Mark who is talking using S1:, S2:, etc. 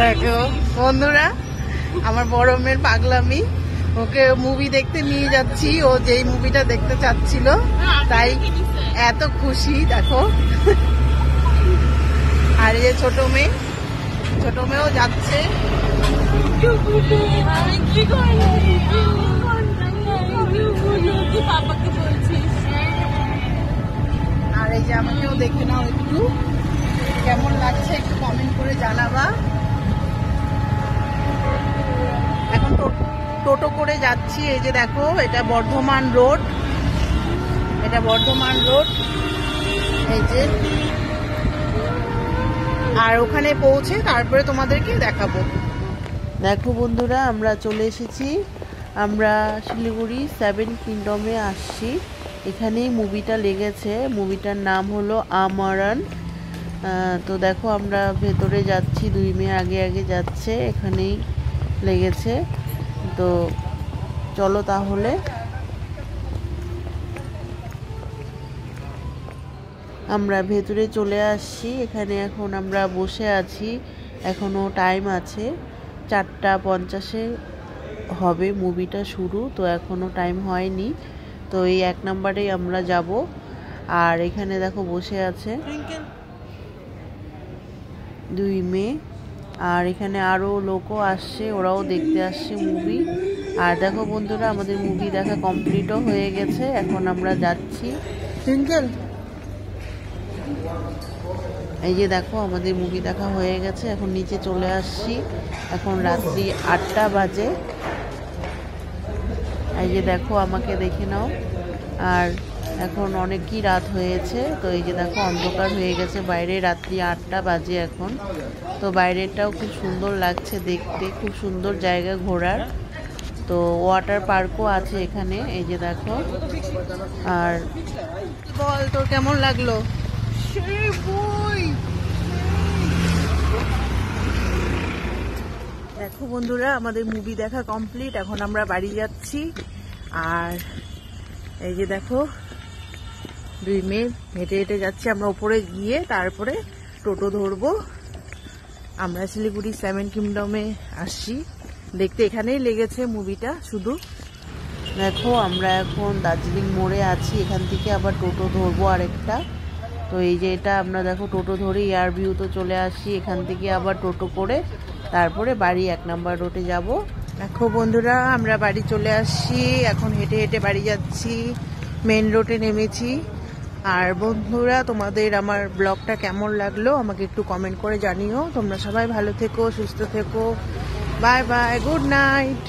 S1: দেখো বন্ধুরা আমার বড় মেয়ের পাগলামি, ওকে মুভি দেখতে নিয়ে যাচ্ছি, ও যেই মুভিটা দেখতে চাচ্ছিল তাই এত খুশি দেখো। আর এই যে ছোট মেয়েও যাচ্ছে। আর এই যে আমাকেও দেখে নাও, একটু কেমন লাগছে একটু কমেন্ট করে জানাবা। এখন টোটো করে যাচ্ছি, এই যে দেখো এটা বর্ধমান রোড, এই যে। আর ওখানে পৌঁছে তারপরে তোমাদেরকে দেখাবো। দেখো বন্ধুরা আমরা চলে এসেছি, আমরা শিলিগুড়ি 7 কিংডমে আসছি। এখানেই মুভিটা লেগেছে, মুভিটার নাম হলো আমারণ। তো দেখো আমরা ভেতরে যাচ্ছি, 2 মেয়ে আগে আগে যাচ্ছে, এখানেই লেগেছে। তো চলো তাহলে। আমরা ভেতরে চলে আসছি, এখানে এখন আমরা বসে আছি, এখনো টাইম আছে, 4:50 হবে মুভিটা শুরু, তো এখনো টাইম হয়নি। তো এই 1 নম্বরেই আমরা যাব। আর এখানে দেখো বসে আছে 2 মেয়ে, আর এখানে আরো লোকও আসছে, ওরাও দেখতে আসছে মুভি। আর দেখো বন্ধুরা আমাদের মুভি দেখা কমপ্লিটও হয়ে গেছে, এখন আমরা যাচ্ছি। এই যে দেখো আমাদের মুভি দেখা হয়ে গেছে, এখন নিচে চলে আসছি, এখন রাত্রি 8টা বাজে। এই যে দেখো আমাকে দেখে নাও। আর এখন অনেকই রাত হয়েছে, তো এই যে দেখো অন্ধকার হয়ে গেছে বাইরে, রাত্রি 8টা বাজে এখন। তো বাইরেটাও খুব সুন্দর লাগছে দেখতে, খুব সুন্দর জায়গা ঘোরার। তো ওয়াটার পার্কও আছে এখানে, এই যে দেখো। আর বল তোর কেমন লাগলো? দেখো বন্ধুরা আমাদের মুভি দেখা কমপ্লিট, এখন আমরা বাড়ি যাচ্ছি। আর এই যে দেখো 2 মেয়ে হেঁটে হেঁটে যাচ্ছে, আমরা উপরে গিয়ে তারপরে টোটো ধরবো। আমরা শিলিগুড়ি 7 কিংডমে আসছি দেখতে, এখানেই লেগেছে মুভিটা শুধু। দেখো আমরা এখন দার্জিলিং মোড়ে আছি, এখান থেকে আবার টোটো ধরবো আরেকটা। তো এই যে এটা আমরা দেখো টোটো ধরে এয়ার ভিউ তো চলে আসি, এখান থেকে আবার টোটো করে তারপরে বাড়ি 1 নম্বর রোডে যাব। দেখো বন্ধুরা আমরা বাড়ি চলে আসছি, এখন হেঁটে হেঁটে বাড়ি যাচ্ছি, মেন রোডে নেমেছি। আর বন্ধুরা তোমাদের আমার ব্লগটা কেমন লাগলো আমাকে একটু কমেন্ট করে জানিও। তোমরা সবাই ভালো থেকো, সুস্থ থেকো, বাই বাই, গুড নাইট।